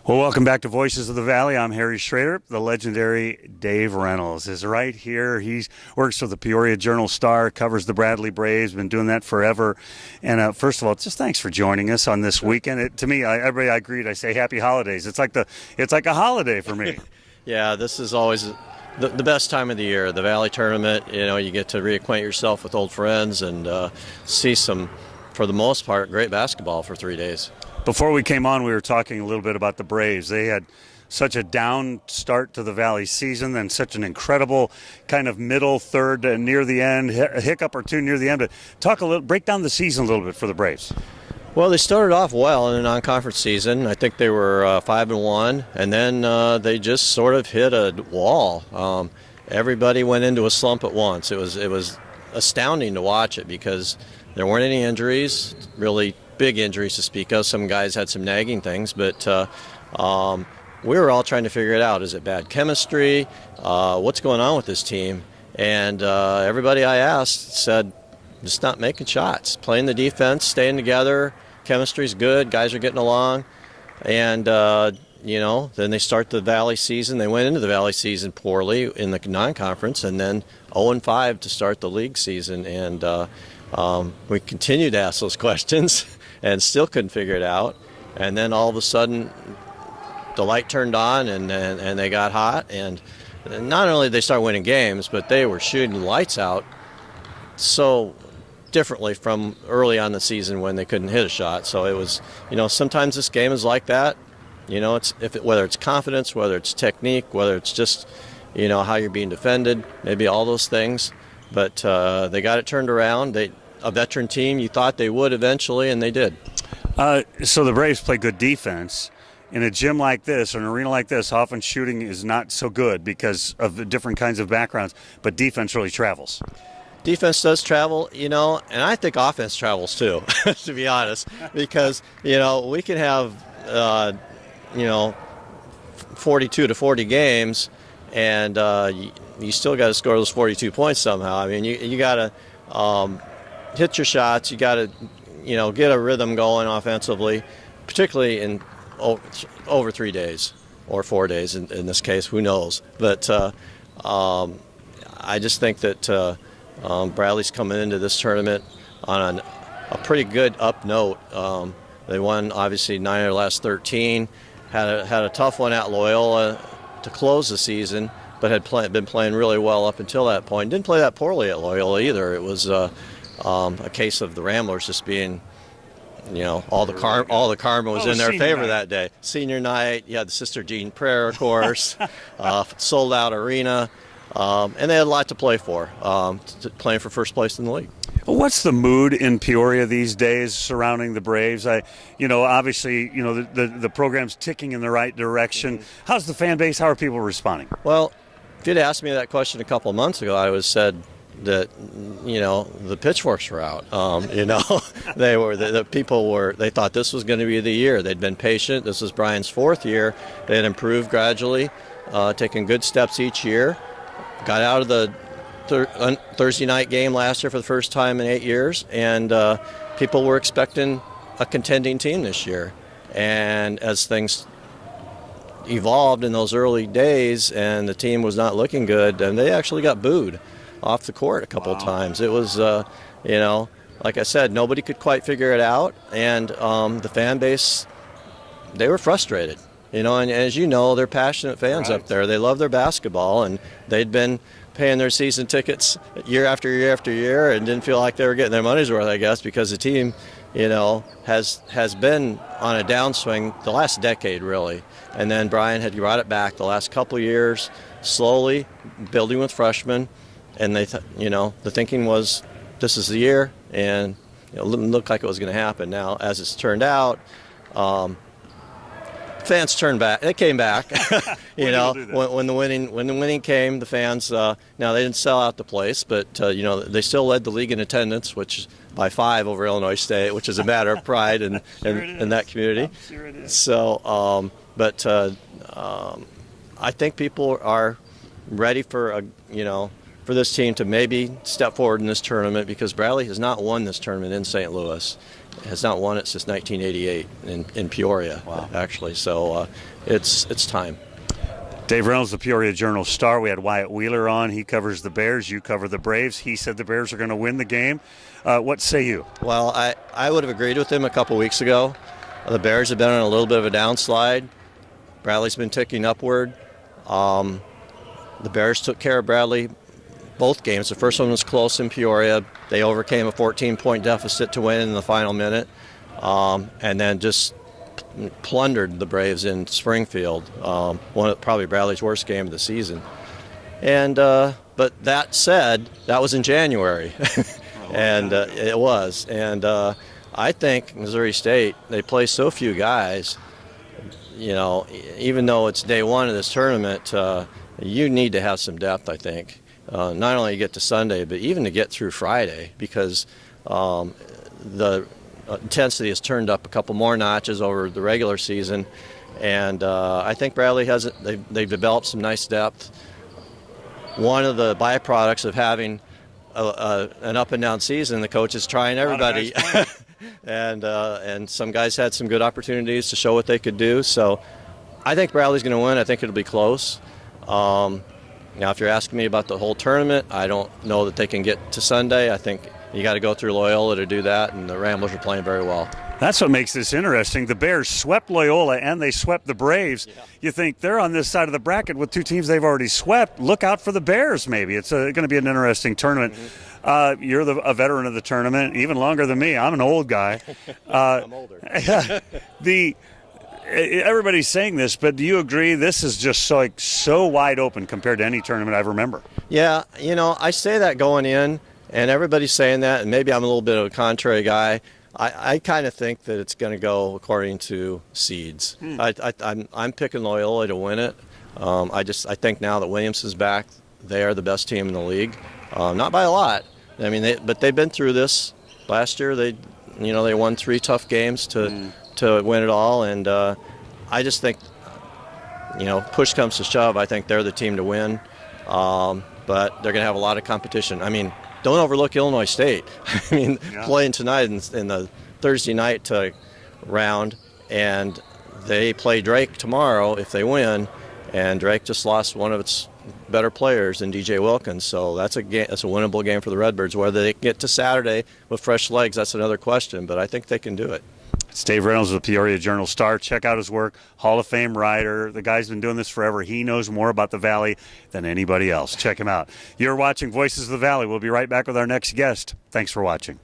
Well, welcome back to Voices of the Valley. I'm Harry Schroeder. The legendary Dave Reynolds is right here. He works for the Peoria Journal-Star, covers the Bradley Braves, been doing that forever. And first of all, just thanks for joining us on this weekend. To me, everybody I greet, I say happy holidays. It's like a holiday for me. Yeah, this is always the best time of the year, the Valley Tournament. You know, you get to reacquaint yourself with old friends and see some, for the most part, great basketball for 3 days. Before we came on, we were talking a little bit about the Braves. They had such a down start to the Valley season, then such an incredible kind of middle third near the end, a hiccup or two near the end. But break down the season a little bit for the Braves. Well, they started off well in the non-conference season. I think they were 5-1, and then they just sort of hit a wall. Everybody went into a slump at once. It was astounding to watch it because there weren't any injuries, really big injuries to speak of. Some guys had some nagging things, but we were all trying to figure it out. Is it bad chemistry? What's going on with this team? And everybody I asked said, just not making shots, playing the defense, staying together. Chemistry's good. Guys are getting along. And, then they start the Valley season. They went into the Valley season poorly in the non-conference, and then 0-5 to start the league season. And we continued to ask those questions and still couldn't figure it out. And then all of a sudden, the light turned on and they got hot. And not only did they start winning games, but they were shooting lights out so differently from early on the season when they couldn't hit a shot. So it was, sometimes this game is like that. Whether it's confidence, whether it's technique, whether it's just, how you're being defended, maybe all those things. But they got it turned around. A veteran team, you thought they would eventually, and they did. So the Braves play good defense. In a gym like this, or an arena like this, often shooting is not so good because of the different kinds of backgrounds, but defense really travels. Defense does travel, and I think offense travels too, to be honest, because, we can have, 42 to 40 games, and you still got to score those 42 points somehow. I mean, you got to hit your shots. You got to, get a rhythm going offensively, particularly in over 3 days or 4 days in this case. Who knows? But I just think that Bradley's coming into this tournament on a pretty good up note. They won obviously 9 of their last 13. Had a tough one at Loyola to close the season, but had been playing really well up until that point. Didn't play that poorly at Loyola either. It was a case of the Ramblers just being, all the karma was in their favor that day. Senior night, you had the Sister Jean prayer, of course, sold out arena, and they had a lot to play for, playing for first place in the league. What's the mood in Peoria these days surrounding the Braves? Obviously, the program's ticking in the right direction. How's the fan base? How are people responding? Well, if you'd asked me that question a couple of months ago, I would have said that, the pitchforks were out. They thought this was going to be the year. They'd been patient. This was Brian's 4th year. They had improved gradually, taking good steps each year. Got out of the Thursday night game last year for the first time in 8 years, and people were expecting a contending team this year. And as things evolved in those early days and the team was not looking good, and they actually got booed off the court a couple of times. It was, like I said, nobody could quite figure it out, and the fan base, they were frustrated. And as you know, they're passionate fans up there. They love their basketball, and they'd been paying their season tickets year after year after year and didn't feel like they were getting their money's worth, I guess, because the team, has been on a downswing the last decade, really. And then Brian had brought it back the last couple of years, slowly building with freshmen. And the thinking was, this is the year, and it looked like it was going to happen. Now, as it's turned out, fans turned back. They came back. When the winning came, the fans. Now they didn't sell out the place, but they still led the league in attendance, which by 5 over Illinois State, which is a matter of pride in that community. Sure it is. So, I think people are ready for for this team to maybe step forward in this tournament, because Bradley has not won this tournament in St. Louis. has not won it since 1988 in Peoria, actually. So it's time. Dave Reynolds, the Peoria Journal-Star. We had Wyatt Wheeler on. He covers the Bears. You cover the Braves. He said the Bears are going to win the game. What say you? Well, I would have agreed with him a couple weeks ago. The Bears have been on a little bit of a downslide. Bradley's been ticking upward. The Bears took care of Bradley both games. The first one was close in Peoria. They overcame a 14-point deficit to win in the final minute, and then just plundered the Braves in Springfield. One of probably Bradley's worst game of the season. And but that said, that was in January, and it was. And I think Missouri State, they play so few guys. You know, even though it's day one of this tournament, you need to have some depth, I think. Not only to get to Sunday, but even to get through Friday, because the intensity has turned up a couple more notches over the regular season, and I think Bradley has they've developed some nice depth. One of the byproducts of having an up and down season, the coach is trying everybody, and some guys had some good opportunities to show what they could do. So I think Bradley's going to win. I think it'll be close. Now, if you're asking me about the whole tournament, I don't know that they can get to Sunday. I think you got to go through Loyola to do that, and the Ramblers are playing very well. That's what makes this interesting. The Bears swept Loyola, and they swept the Braves. Yeah. You think they're on this side of the bracket with two teams they've already swept. Look out for the Bears, maybe. It's going to be an interesting tournament. Mm-hmm. You're a veteran of the tournament, even longer than me. I'm an old guy. I'm older. Everybody's saying this, but do you agree this is just so wide open compared to any tournament I remember? Yeah, you know, I say that going in, and everybody's saying that, and maybe I'm a little bit of a contrary guy. I kind of think that it's going to go according to seeds. I'm picking Loyola to win it. I think now that Williamson's back, they are the best team in the league, not by a lot. I mean, but they've been through this. Last year, they won 3 tough games to win it all, and I just think, push comes to shove, I think they're the team to win, but they're going to have a lot of competition. I mean, don't overlook Illinois State. I mean, playing tonight in the Thursday night round, and they play Drake tomorrow if they win, and Drake just lost one of its better players in DJ Wilkins, so that's a winnable game for the Redbirds. Whether they can get to Saturday with fresh legs, that's another question, but I think they can do it. It's Dave Reynolds of the Peoria Journal-Star. Check out his work. Hall of Fame writer. The guy's been doing this forever. He knows more about the Valley than anybody else. Check him out. You're watching Voices of the Valley. We'll be right back with our next guest. Thanks for watching.